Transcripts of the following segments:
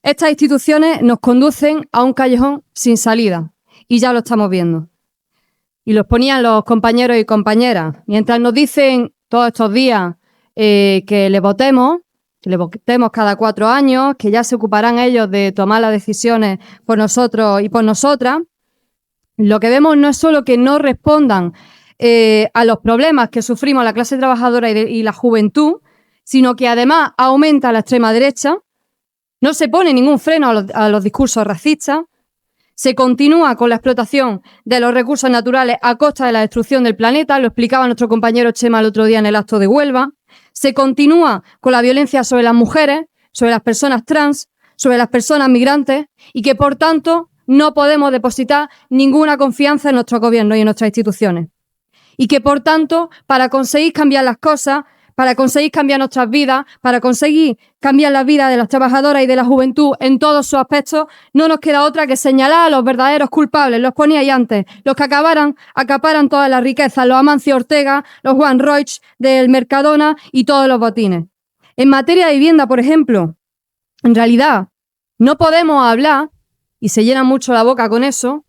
Estas instituciones nos conducen a un callejón sin salida y ya lo estamos viendo. Y lo exponían los compañeros y compañeras. Mientras nos dicen todos estos días que le votemos cada 4 años, que ya se ocuparán ellos de tomar las decisiones por nosotros y por nosotras, lo que vemos no es solo que no respondan a los problemas que sufrimos la clase trabajadora y la juventud, sino que además aumenta la extrema derecha, no se pone ningún freno a los discursos racistas, se continúa con la explotación de los recursos naturales a costa de la destrucción del planeta, lo explicaba nuestro compañero Chema el otro día en el acto de Huelva, se continúa con la violencia sobre las mujeres, sobre las personas trans, sobre las personas migrantes y que, por tanto, no podemos depositar ninguna confianza en nuestro gobierno y en nuestras instituciones. Y que, por tanto, para conseguir cambiar las cosas, para conseguir cambiar nuestras vidas, para conseguir cambiar las vidas de las trabajadoras y de la juventud en todos sus aspectos, no nos queda otra que señalar a los verdaderos culpables, los ponía ahí antes, los que acaparan todas las riquezas, los Amancio Ortega, los Juan Roig del Mercadona y todos los botines. En materia de vivienda, por ejemplo, en realidad no podemos hablar, y se llena mucho la boca con eso,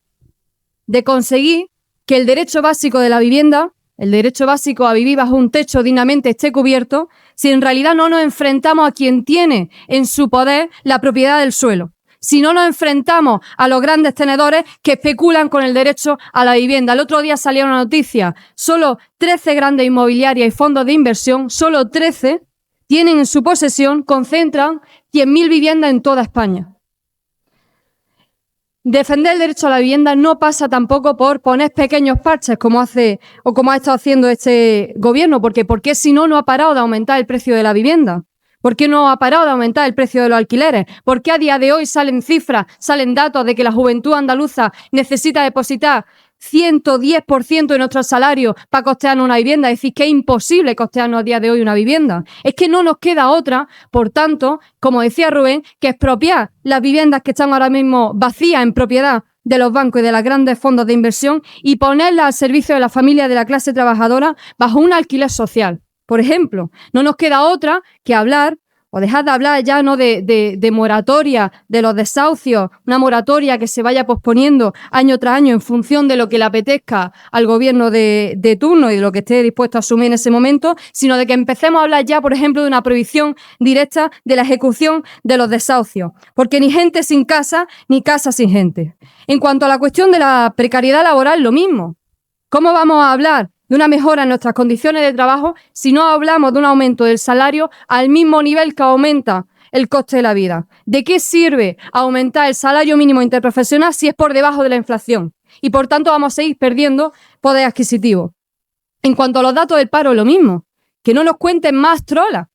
de conseguir que el derecho básico de la vivienda, el derecho básico a vivir bajo un techo dignamente, esté cubierto, si en realidad no nos enfrentamos a quien tiene en su poder la propiedad del suelo. Si no nos enfrentamos a los grandes tenedores que especulan con el derecho a la vivienda. El otro día salió una noticia, solo 13 grandes inmobiliarias y fondos de inversión, solo 13, tienen en su posesión, concentran 100.000 viviendas en toda España. Defender el derecho a la vivienda no pasa tampoco por poner pequeños parches como ha estado haciendo este gobierno, porque ¿por qué si no ha parado de aumentar el precio de la vivienda? ¿Por qué no ha parado de aumentar el precio de los alquileres? ¿Por qué a día de hoy salen cifras, salen datos de que la juventud andaluza necesita depositar 110% de nuestro salario para costearnos una vivienda? Es decir, que es imposible costearnos a día de hoy una vivienda. Es que no nos queda otra, por tanto, como decía Rubén, que expropiar las viviendas que están ahora mismo vacías en propiedad de los bancos y de los grandes fondos de inversión y ponerlas al servicio de la familia de la clase trabajadora bajo un alquiler social. Por ejemplo, no nos queda otra que hablar o dejar de hablar ya no de moratoria, de los desahucios, una moratoria que se vaya posponiendo año tras año en función de lo que le apetezca al gobierno de turno y de lo que esté dispuesto a asumir en ese momento, sino de que empecemos a hablar ya, por ejemplo, de una prohibición directa de la ejecución de los desahucios, porque ni gente sin casa, ni casa sin gente. En cuanto a la cuestión de la precariedad laboral, lo mismo. ¿Cómo vamos a hablar de una mejora en nuestras condiciones de trabajo si no hablamos de un aumento del salario al mismo nivel que aumenta el coste de la vida? ¿De qué sirve aumentar el salario mínimo interprofesional si es por debajo de la inflación? Y por tanto vamos a seguir perdiendo poder adquisitivo. En cuanto a los datos del paro, lo mismo. Que no nos cuenten más trolas.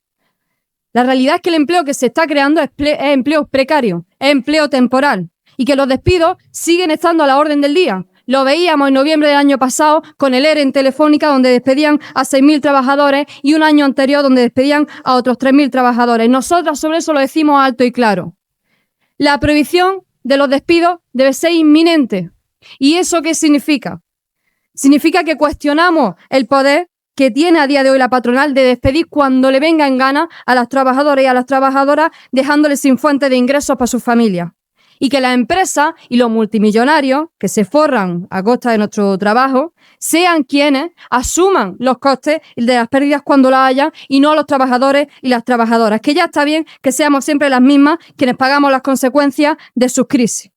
La realidad es que el empleo que se está creando es empleo precario, es empleo temporal. Y que los despidos siguen estando a la orden del día. Lo veíamos en noviembre del año pasado con el ERE en Telefónica, donde despedían a 6.000 trabajadores y un año anterior donde despedían a otros 3.000 trabajadores. Nosotras sobre eso lo decimos alto y claro. La prohibición de los despidos debe ser inminente. ¿Y eso qué significa? Significa que cuestionamos el poder que tiene a día de hoy la patronal de despedir cuando le venga en gana a las trabajadoras y a las trabajadoras, dejándoles sin fuente de ingresos para sus familias. Y que las empresas y los multimillonarios que se forran a costa de nuestro trabajo sean quienes asuman los costes de las pérdidas cuando las haya y no los trabajadores y las trabajadoras. Que ya está bien que seamos siempre las mismas quienes pagamos las consecuencias de sus crisis.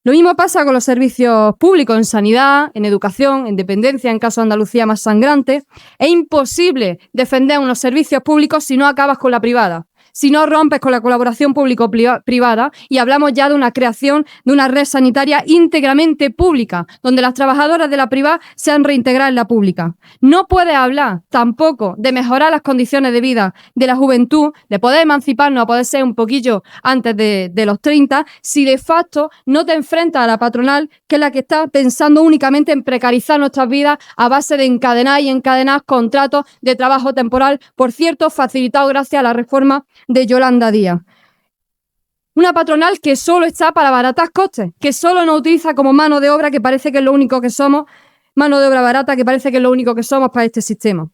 Lo mismo pasa con los servicios públicos en sanidad, en educación, en dependencia, en caso de Andalucía más sangrante. Es imposible defender unos servicios públicos si no acabas con la privada. Si no rompes con la colaboración público-privada y hablamos ya de una creación de una red sanitaria íntegramente pública, donde las trabajadoras de la privada sean reintegradas en la pública. No puedes hablar tampoco de mejorar las condiciones de vida de la juventud, de poder emanciparnos a poder ser un poquillo antes de los 30, si de facto no te enfrentas a la patronal, que es la que está pensando únicamente en precarizar nuestras vidas a base de encadenar contratos de trabajo temporal, por cierto, facilitado gracias a la reforma de Yolanda Díaz. Una patronal que solo está para abaratar costes, que solo nos utiliza como mano de obra, que parece que es lo único que somos, mano de obra barata, que parece que es lo único que somos para este sistema.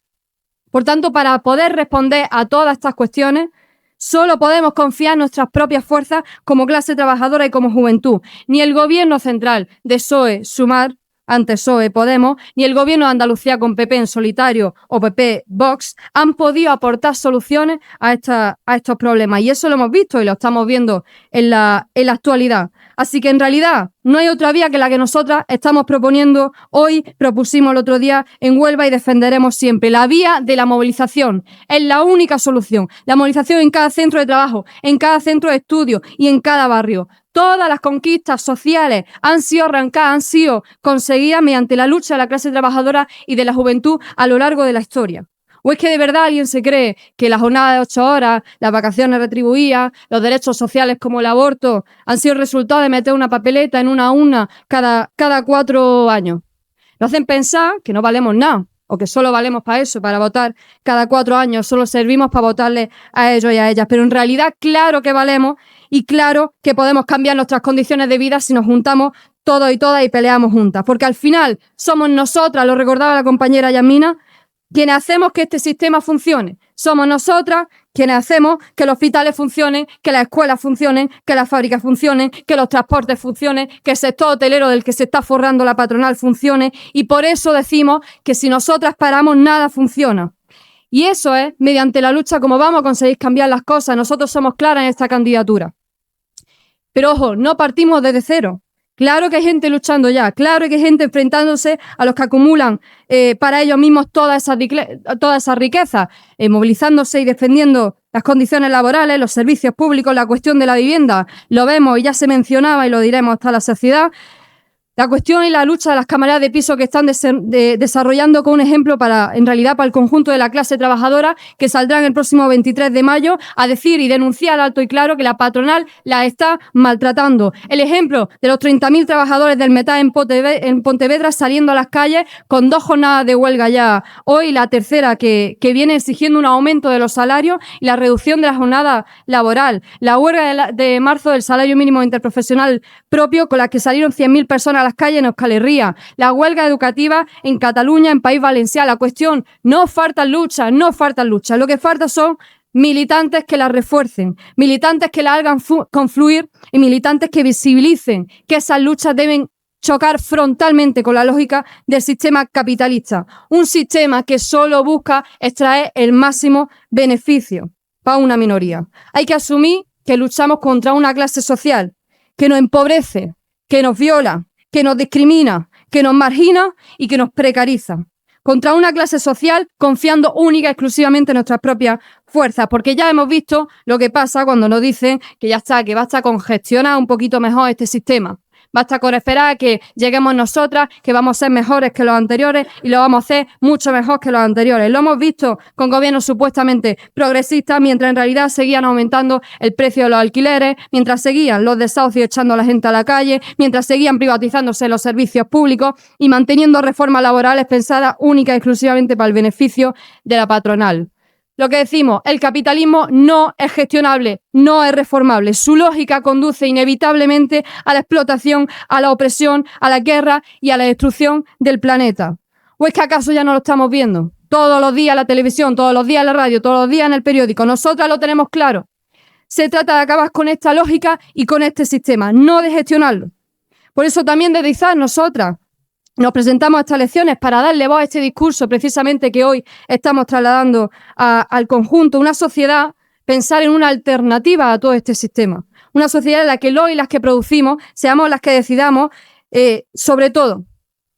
Por tanto, para poder responder a todas estas cuestiones, Solo podemos confiar en nuestras propias fuerzas como clase trabajadora y como juventud. Ni el gobierno central de PSOE, Sumar, antes PSOE, Podemos, ni el gobierno de Andalucía con PP en solitario o PP Vox han podido aportar soluciones a estos problemas. Y eso lo hemos visto y lo estamos viendo en la actualidad. Así que en realidad no hay otra vía que la que nosotras estamos proponiendo hoy, propusimos el otro día en Huelva y defenderemos siempre. La vía de la movilización es la única solución. La movilización en cada centro de trabajo, en cada centro de estudio y en cada barrio. Todas las conquistas sociales han sido arrancadas, han sido conseguidas mediante la lucha de la clase trabajadora y de la juventud a lo largo de la historia. ¿O es que de verdad alguien se cree que la jornada de 8 horas, las vacaciones retribuidas, los derechos sociales como el aborto han sido el resultado de meter una papeleta en una urna cada 4 años? Nos hacen pensar que no valemos nada o que solo valemos para eso, para votar cada 4 años, solo servimos para votarle a ellos y a ellas. Pero en realidad claro que valemos y claro que podemos cambiar nuestras condiciones de vida si nos juntamos todos y todas y peleamos juntas. Porque al final somos nosotras, lo recordaba la compañera Yasmina, quienes hacemos que este sistema funcione. Somos nosotras quienes hacemos que los hospitales funcionen, que las escuelas funcionen, que las fábricas funcionen, que los transportes funcionen, que el sector hotelero del que se está forrando la patronal funcione. Y por eso decimos que si nosotras paramos, nada funciona. Y eso es mediante la lucha como vamos a conseguir cambiar las cosas. Nosotros somos claras en esta candidatura. Pero ojo, no partimos desde cero. Claro que hay gente luchando ya, claro que hay gente enfrentándose a los que acumulan para ellos mismos toda esa riqueza, movilizándose y defendiendo las condiciones laborales, los servicios públicos, la cuestión de la vivienda. Lo vemos y ya se mencionaba y lo diremos hasta la saciedad. La cuestión y la lucha de las cámaras de piso que están desarrollando con un ejemplo en realidad para el conjunto de la clase trabajadora que saldrán el próximo 23 de mayo a decir y denunciar alto y claro que la patronal la está maltratando. El ejemplo de los 30.000 trabajadores del metal en Pontevedra saliendo a las calles con 2 jornadas de huelga ya. Hoy la tercera que viene exigiendo un aumento de los salarios y la reducción de la jornada laboral. La huelga de marzo del salario mínimo interprofesional propio con la que salieron 100.000 personas a las calles en Euskal Herria, la huelga educativa en Cataluña, en País Valenciano. La cuestión, no faltan luchas. Lo que falta son militantes que la refuercen, militantes que la hagan confluir y militantes que visibilicen que esas luchas deben chocar frontalmente con la lógica del sistema capitalista. Un sistema que solo busca extraer el máximo beneficio para una minoría. Hay que asumir que luchamos contra una clase social que nos empobrece, que nos viola, que nos discrimina, que nos margina y que nos precariza. Contra una clase social confiando única y exclusivamente en nuestras propias fuerzas, porque ya hemos visto lo que pasa cuando nos dicen que ya está, que basta con gestionar un poquito mejor este sistema. Basta con esperar a que lleguemos nosotras, que vamos a ser mejores que los anteriores y lo vamos a hacer mucho mejor que los anteriores. Lo hemos visto con gobiernos supuestamente progresistas, mientras en realidad seguían aumentando el precio de los alquileres, mientras seguían los desahucios echando a la gente a la calle, mientras seguían privatizándose los servicios públicos y manteniendo reformas laborales pensadas única y exclusivamente para el beneficio de la patronal. Lo que decimos, el capitalismo no es gestionable, no es reformable. Su lógica conduce inevitablemente a la explotación, a la opresión, a la guerra y a la destrucción del planeta. ¿O es que acaso ya no lo estamos viendo? Todos los días en la televisión, todos los días en la radio, todos los días en el periódico. Nosotras lo tenemos claro. Se trata de acabar con esta lógica y con este sistema, no de gestionarlo. Por eso también desde Izar nosotras nos presentamos a estas elecciones para darle voz a este discurso precisamente que hoy estamos trasladando al conjunto, una sociedad, pensar en una alternativa a todo este sistema. Una sociedad en la que los y las que producimos seamos las que decidamos, sobre todo,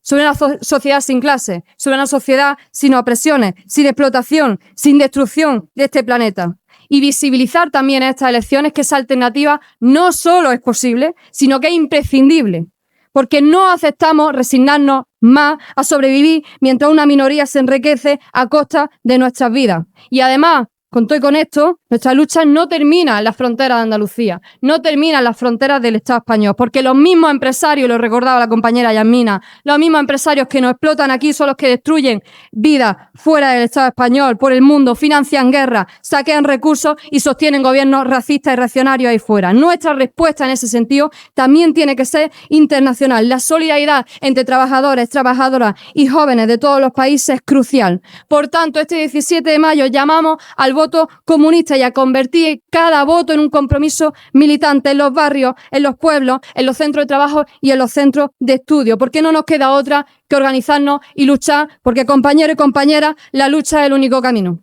sobre una sociedad sin clases, sobre una sociedad sin opresiones, sin explotación, sin destrucción de este planeta. Y visibilizar también en estas elecciones que esa alternativa no solo es posible, sino que es imprescindible. Porque no aceptamos resignarnos más a sobrevivir mientras una minoría se enriquece a costa de nuestras vidas. Y además, con todo y con esto, nuestra lucha no termina en las fronteras de Andalucía, no termina en las fronteras del Estado español, porque los mismos empresarios, lo recordaba la compañera Yasmina, los mismos empresarios que nos explotan aquí son los que destruyen vidas fuera del Estado español, por el mundo, financian guerras, saquean recursos y sostienen gobiernos racistas y reaccionarios ahí fuera. Nuestra respuesta en ese sentido también tiene que ser internacional. La solidaridad entre trabajadores, trabajadoras y jóvenes de todos los países es crucial. Por tanto, este 17 de mayo llamamos al voto comunista y a convertir cada voto en un compromiso militante en los barrios, en los pueblos, en los centros de trabajo y en los centros de estudio. ¿Por qué no nos queda otra que organizarnos y luchar? Porque, compañeros y compañeras, la lucha es el único camino.